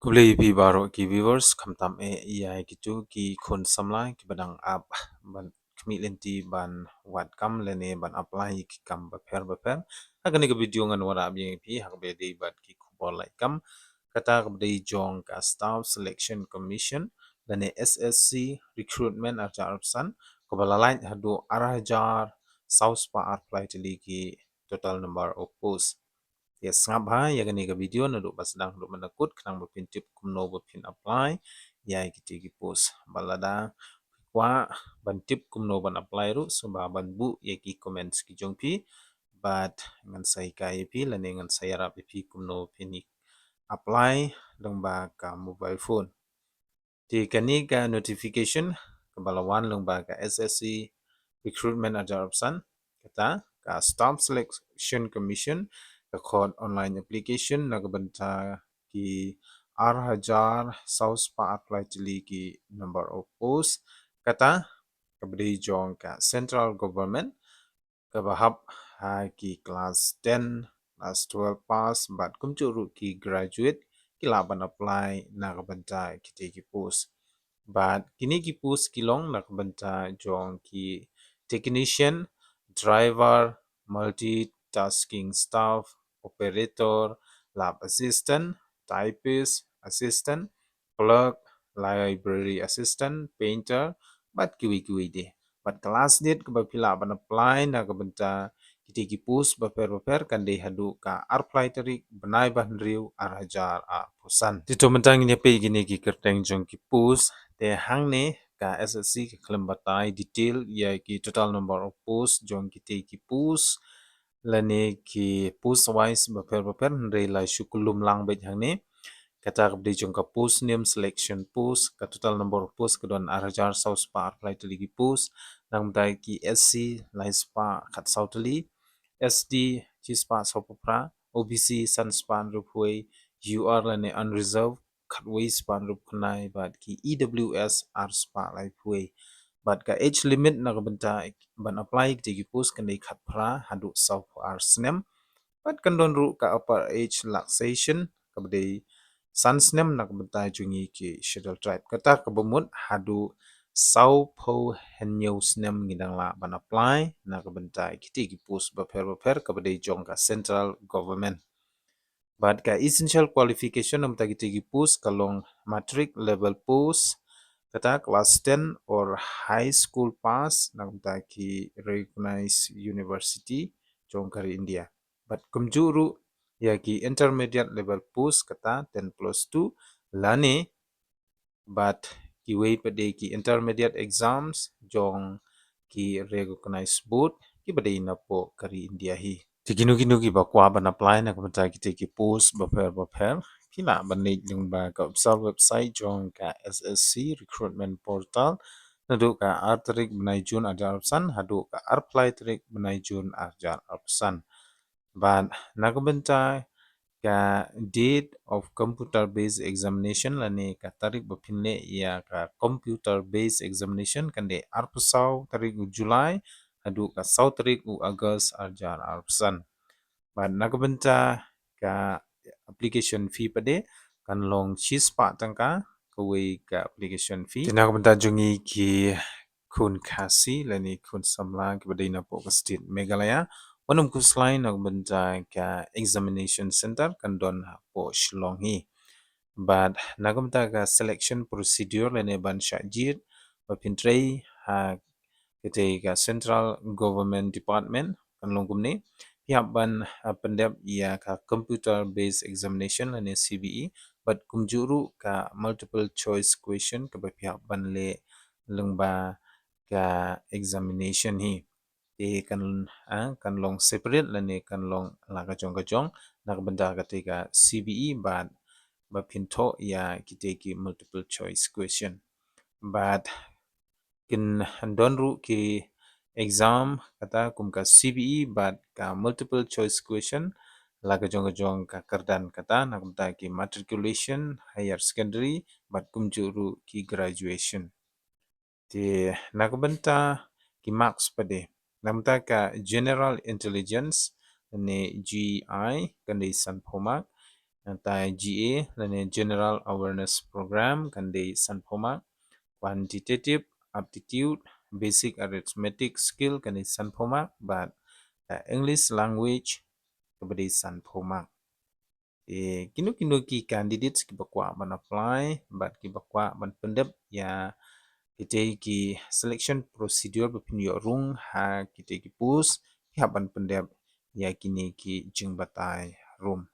Kublai pi baro ki viewers kamtam AI gitu ki kun samlai ki badang up ban kmi lenti ban wat kam lene ban apply ki kam baper agani ke video ngan wara bi pi hak be dei bat ki kubol lai kam kata ke dei jong ka staff selection commission lene SSC recruitment ajar opsan ko balalai hadu arajar south pa apply tili ki total number of posts. Yes, ngap ha ya gani ga video na do basdang do manakut khnang bo pin tip kumno bo pin apply ya kiti ki post balada kwa ban tip kumno ban apply ru so ba ban bu ya ki comments ki jongpi but ngan sai ka ip la ne ngan sai ra pi kumno pin apply dong ba ka mobile phone ti kani ka notification ka balawan long ba ka SSC recruitment ajar opsan kata ka staff selection commission ka khod online application nagbanta ki hajar south pa apply tili ki number of posts kata kabri jong ka central government ka bahap ha ki class 10 class 12 pass but kumchuru ki graduate ki laban apply nagbanta ki post but kini ki post kilong nakbanta jong ki technician driver multitasking staff operator lab assistant typist assistant clerk library assistant painter but kiwi de but class date ke bapila ban apply nakbanta ki post baper kan de hadu ka apply tarik benai ban riu arhajar a pusan tito mentang ini pe gini ki kerteng jong ki post te hang ne ka SSC ki khlem batai detail ya ki total number of post jong ki te ki post lane ki post wise baper re la shukulum lang bet hang ne kata kabdi jong ka post name selection post ka total number of post kedon arhajar saus pa apply to ligi post nang dai ki SC lais pa khat sautali SD chispa sopopra OBC sunspan rupway UR lane unreserved khatway span rup khnai bat ki EWS R spa lai phuai bat ka age limit na banta ban apply ki post kan dei khat phra hadu sau R snem bat kan don ru ka upper age relaxation kabdei sansnem nak banta jungi ki schedule tribe kata kabumut hadu sau pho henyo snem ngidang la ban apply nak banta kiti ki post baper kabdei jong ka central government but ka essential qualification nam ta kiti ki post kalong matric level post kata class 10 or high school pass nak banta ki recognized university jong kari India but kumjuru ya ki intermediate level post kata 10+2 lane but ki way pade ki intermediate exams jong ki recognized board ki pade na po kari India hi tikinu ki bakwa ban apply na kata ki post baper kila ban ne jong ba ka website jong ka SSC recruitment portal nadu ka artrik benai jun ajar opsan hadu ka apply trik benai jun ajar opsan but nakabenta ka date of computer based examination lani ka tarik bapinle ya ka computer based examination kande arpusau tarik July hadu ka sau tarik August ajar arpsan but nakabenta ka application fee pade kan long chispa tangka kawe ka application fee nakabenta jungi ki kun kasi lani kun samla ki badina po ka state Meghalaya Wanum kuslain nak benda ka examination center kan don po Shillong hi. But nak benda ka selection procedure lene ban syajid bapintrei ha kete ka central government department kan longkum ni pihak ban pendep ia ka computer based examination lene CBE but kumjuru ka multiple choice question ke pihak ban le lengba ka examination hi kan long separate lane kan long la kajong nak benda ketika CBE but pinto ya kita multiple choice question but kin donru ki exam kata kum ka CBE but ka multiple choice question la kajong ka kerdan kata nak benda ki matriculation higher secondary but kum juru ki graduation di nak benda ki marks pade namta ka general intelligence ne GI kan di san phomak Tai GA lene General Awareness Program kan de san poma, quantitative aptitude basic arithmetic skill kan de san poma, but English language kabadi san poma. Kino kino ki candidates ki bakwa ban apply but ki bakwa ban pendep ya kita ki selection procedure bapin yo rung ha kita ki pus ki haban pendep ya kini ki jing batai room.